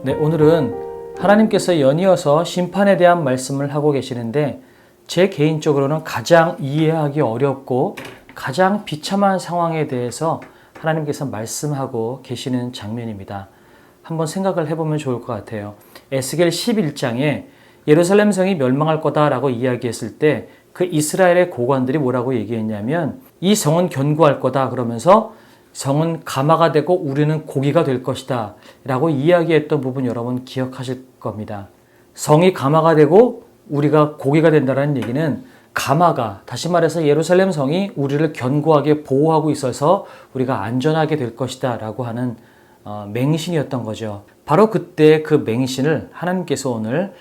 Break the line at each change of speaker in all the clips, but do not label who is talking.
네, 오늘은 하나님께서 연이어서 심판에 대한 말씀을 하고 계시는데 제 개인적으로는 가장 이해하기 어렵고 가장 비참한 상황에 대해서 하나님께서 말씀하고 계시는 장면입니다. 한번 생각을 해보면 좋을 것 같아요. 에스겔 11장에 예루살렘 성이 멸망할 거다라고 이야기했을 때 그 이스라엘의 고관들이 뭐라고 얘기했냐면 이 성은 견고할 거다 그러면서 성은 가마가 되고 우리는 고기가 될 것이다 라고 이야기했던 부분 여러분 기억하실 겁니다. 성이 가마가 되고 우리가 고기가 된다는 얘기는 가마가, 다시 말해서 예루살렘 성이 우리를 견고하게 보호하고 있어서 우리가 안전하게 될 것이다 라고 하는 맹신이었던 거죠. 바로 그때 그 맹신을 하나님께서 오늘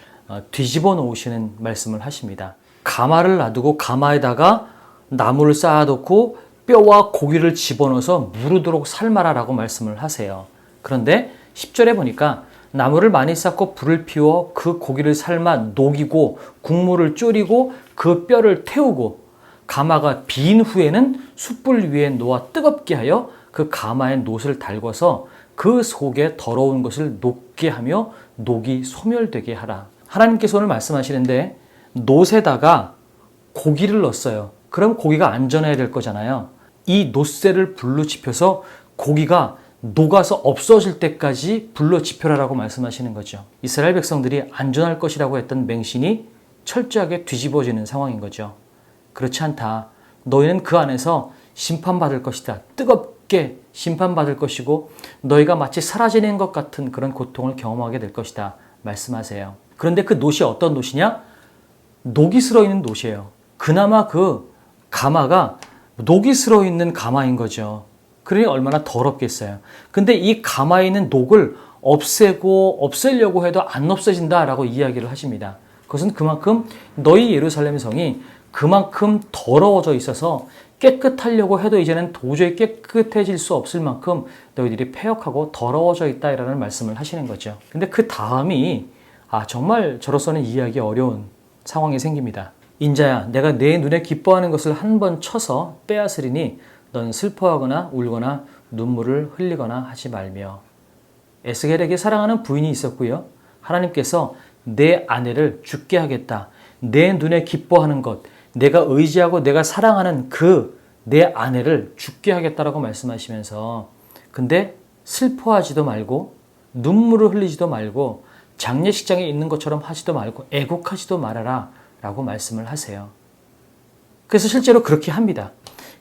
뒤집어 놓으시는 말씀을 하십니다. 가마를 놔두고 가마에다가 나무를 쌓아놓고 뼈와 고기를 집어넣어서 무르도록 삶아라 라고 말씀을 하세요. 그런데 10절에 보니까 나무를 많이 쌓고 불을 피워 그 고기를 삶아 녹이고 국물을 졸이고 그 뼈를 태우고 가마가 빈 후에는 숯불 위에 놓아 뜨겁게 하여 그 가마에 놋을 달궈서 그 속에 더러운 것을 녹게 하며 녹이 소멸되게 하라. 하나님께서 오늘 말씀하시는데 놋에다가 고기를 넣었어요. 그럼 고기가 안전해야 될 거잖아요. 이 놋새를 불로 지펴서 고기가 녹아서 없어질 때까지 불로 지펴라라고 말씀하시는 거죠. 이스라엘 백성들이 안전할 것이라고 했던 맹신이 철저하게 뒤집어지는 상황인 거죠. 그렇지 않다. 너희는 그 안에서 심판받을 것이다. 뜨겁게 심판받을 것이고 너희가 마치 사라지는 것 같은 그런 고통을 경험하게 될 것이다. 말씀하세요. 그런데 그 놋이 어떤 놋이냐? 녹이 슬어 있는 놋이에요. 그나마 그 가마가 녹이 슬어 있는 가마인 거죠. 그러니 얼마나 더럽겠어요. 근데 이 가마에 있는 녹을 없애려고 해도 안 없어진다라고 이야기를 하십니다. 그것은 그만큼 너희 예루살렘 성이 그만큼 더러워져 있어서 깨끗하려고 해도 이제는 도저히 깨끗해질 수 없을 만큼 너희들이 패역하고 더러워져 있다라는 말씀을 하시는 거죠. 근데 그 다음이 정말 저로서는 이해하기 어려운 상황이 생깁니다. 인자야, 내가 내 눈에 기뻐하는 것을 한 번 쳐서 빼앗으리니 넌 슬퍼하거나 울거나 눈물을 흘리거나 하지 말며. 에스겔에게 사랑하는 부인이 있었고요. 하나님께서 내 아내를 죽게 하겠다. 내 눈에 기뻐하는 것, 내가 의지하고 내가 사랑하는 그 내 아내를 죽게 하겠다라고 말씀하시면서 근데 슬퍼하지도 말고 눈물을 흘리지도 말고 장례식장에 있는 것처럼 하지도 말고 애곡하지도 말아라 라고 말씀을 하세요. 그래서 실제로 그렇게 합니다.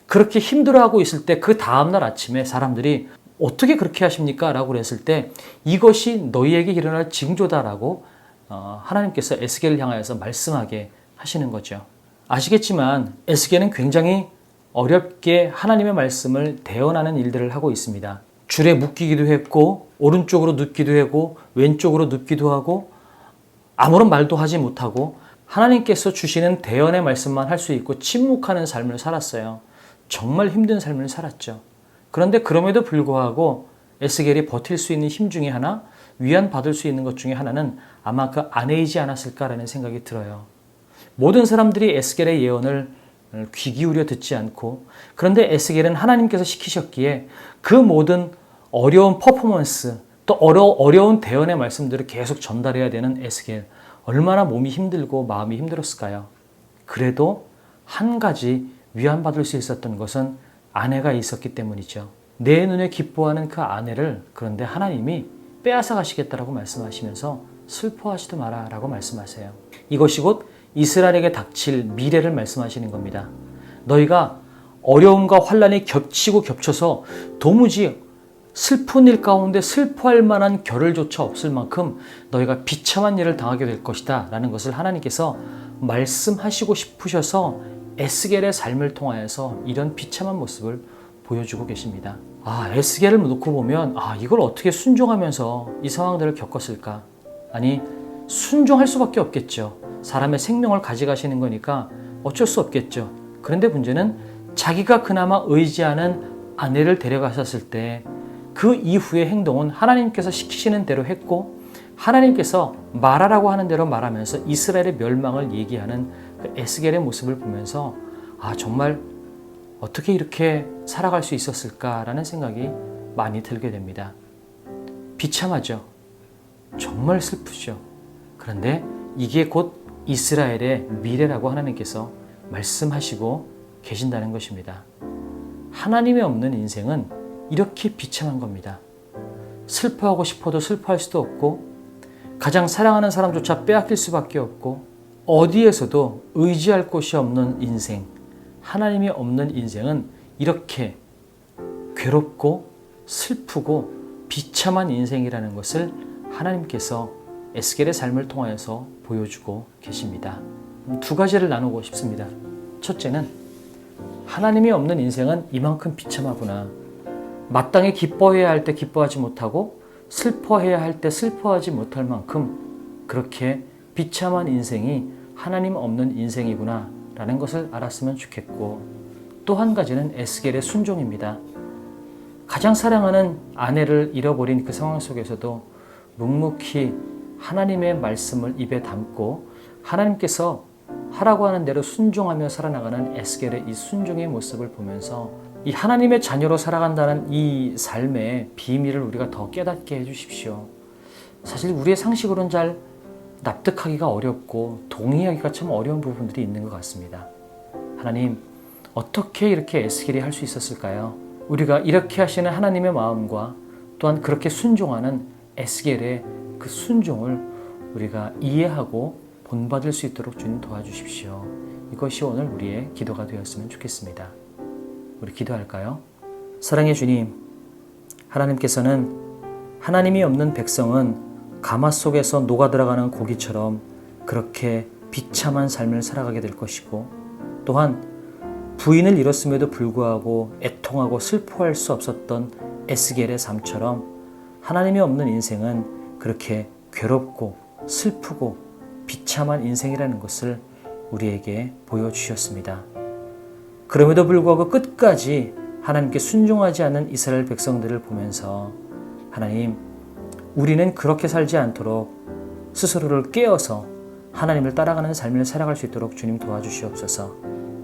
그렇게 힘들어하고 있을 때 그 다음날 아침에 사람들이 어떻게 그렇게 하십니까? 라고 그랬을 때 이것이 너희에게 일어날 징조다라고 하나님께서 에스겔을 향하여서 말씀하게 하시는 거죠. 아시겠지만 에스겔은 굉장히 어렵게 하나님의 말씀을 대언하는 일들을 하고 있습니다. 줄에 묶이기도 했고 오른쪽으로 눕기도 하고 왼쪽으로 눕기도 하고 아무런 말도 하지 못하고 하나님께서 주시는 대언의 말씀만 할 수 있고 침묵하는 삶을 살았어요. 정말 힘든 삶을 살았죠. 그런데 그럼에도 불구하고 에스겔이 버틸 수 있는 힘 중에 하나, 위안받을 수 있는 것 중에 하나는 아마 그 아내이지 않았을까라는 생각이 들어요. 모든 사람들이 에스겔의 예언을 귀 기울여 듣지 않고 그런데 에스겔은 하나님께서 시키셨기에 그 모든 어려운 퍼포먼스 또 어려운 대언의 말씀들을 계속 전달해야 되는 에스겔. 얼마나 몸이 힘들고 마음이 힘들었을까요? 그래도 한 가지 위안받을 수 있었던 것은 아내가 있었기 때문이죠. 내 눈에 기뻐하는 그 아내를 그런데 하나님이 빼앗아 가시겠다라고 말씀하시면서 슬퍼하지도 마라 라고 말씀하세요. 이것이 곧 이스라엘에게 닥칠 미래를 말씀하시는 겁니다. 너희가 어려움과 환난이 겹치고 겹쳐서 도무지 슬픈 일 가운데 슬퍼할 만한 겨를조차 없을 만큼 너희가 비참한 일을 당하게 될 것이다 라는 것을 하나님께서 말씀하시고 싶으셔서 에스겔의 삶을 통하여서 이런 비참한 모습을 보여주고 계십니다. 에스겔을 놓고 보면 이걸 어떻게 순종하면서 이 상황들을 겪었을까? 아니 순종할 수밖에 없겠죠. 사람의 생명을 가져가시는 거니까 어쩔 수 없겠죠. 그런데 문제는 자기가 그나마 의지하는 아내를 데려가셨을 때 그 이후의 행동은 하나님께서 시키시는 대로 했고 하나님께서 말하라고 하는 대로 말하면서 이스라엘의 멸망을 얘기하는 그 에스겔의 모습을 보면서 정말 어떻게 이렇게 살아갈 수 있었을까라는 생각이 많이 들게 됩니다. 비참하죠. 정말 슬프죠. 그런데 이게 곧 이스라엘의 미래라고 하나님께서 말씀하시고 계신다는 것입니다. 하나님이 없는 인생은 이렇게 비참한 겁니다. 슬퍼하고 싶어도 슬퍼할 수도 없고, 가장 사랑하는 사람조차 빼앗길 수밖에 없고, 어디에서도 의지할 곳이 없는 인생, 하나님이 없는 인생은 이렇게 괴롭고 슬프고 비참한 인생이라는 것을 하나님께서 에스겔의 삶을 통하여서 보여주고 계십니다. 두 가지를 나누고 싶습니다. 첫째는 하나님이 없는 인생은 이만큼 비참하구나. 마땅히 기뻐해야 할 때 기뻐하지 못하고 슬퍼해야 할 때 슬퍼하지 못할 만큼 그렇게 비참한 인생이 하나님 없는 인생이구나 라는 것을 알았으면 좋겠고, 또 한 가지는 에스겔의 순종입니다. 가장 사랑하는 아내를 잃어버린 그 상황 속에서도 묵묵히 하나님의 말씀을 입에 담고 하나님께서 하라고 하는 대로 순종하며 살아나가는 에스겔의 이 순종의 모습을 보면서 이 하나님의 자녀로 살아간다는 이 삶의 비밀을 우리가 더 깨닫게 해주십시오. 사실 우리의 상식으로는 잘 납득하기가 어렵고 동의하기가 참 어려운 부분들이 있는 것 같습니다. 하나님, 어떻게 이렇게 에스겔이 할 수 있었을까요? 우리가 이렇게 하시는 하나님의 마음과 또한 그렇게 순종하는 에스겔의 그 순종을 우리가 이해하고 본받을 수 있도록 주님 도와주십시오. 이것이 오늘 우리의 기도가 되었으면 좋겠습니다. 우리 기도할까요? 사랑의 주님, 하나님께서는 하나님이 없는 백성은 가마 속에서 녹아들어가는 고기처럼 그렇게 비참한 삶을 살아가게 될 것이고, 또한 부인을 잃었음에도 불구하고 애통하고 슬퍼할 수 없었던 에스겔의 삶처럼 하나님이 없는 인생은 그렇게 괴롭고 슬프고 비참한 인생이라는 것을 우리에게 보여주셨습니다. 그럼에도 불구하고 끝까지 하나님께 순종하지 않는 이스라엘 백성들을 보면서 하나님, 우리는 그렇게 살지 않도록 스스로를 깨어서 하나님을 따라가는 삶을 살아갈 수 있도록 주님 도와주시옵소서.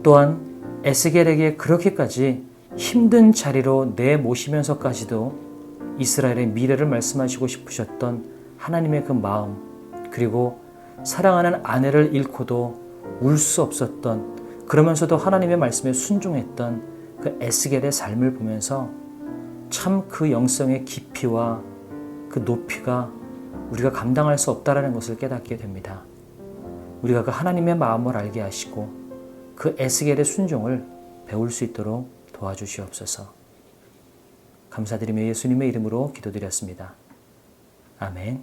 또한 에스겔에게 그렇게까지 힘든 자리로 내모시면서까지도 이스라엘의 미래를 말씀하시고 싶으셨던 하나님의 그 마음, 그리고 사랑하는 아내를 잃고도 울 수 없었던, 그러면서도 하나님의 말씀에 순종했던 그 에스겔의 삶을 보면서 참 그 영성의 깊이와 그 높이가 우리가 감당할 수 없다라는 것을 깨닫게 됩니다. 우리가 그 하나님의 마음을 알게 하시고 그 에스겔의 순종을 배울 수 있도록 도와주시옵소서. 감사드리며 예수님의 이름으로 기도드렸습니다. 아멘.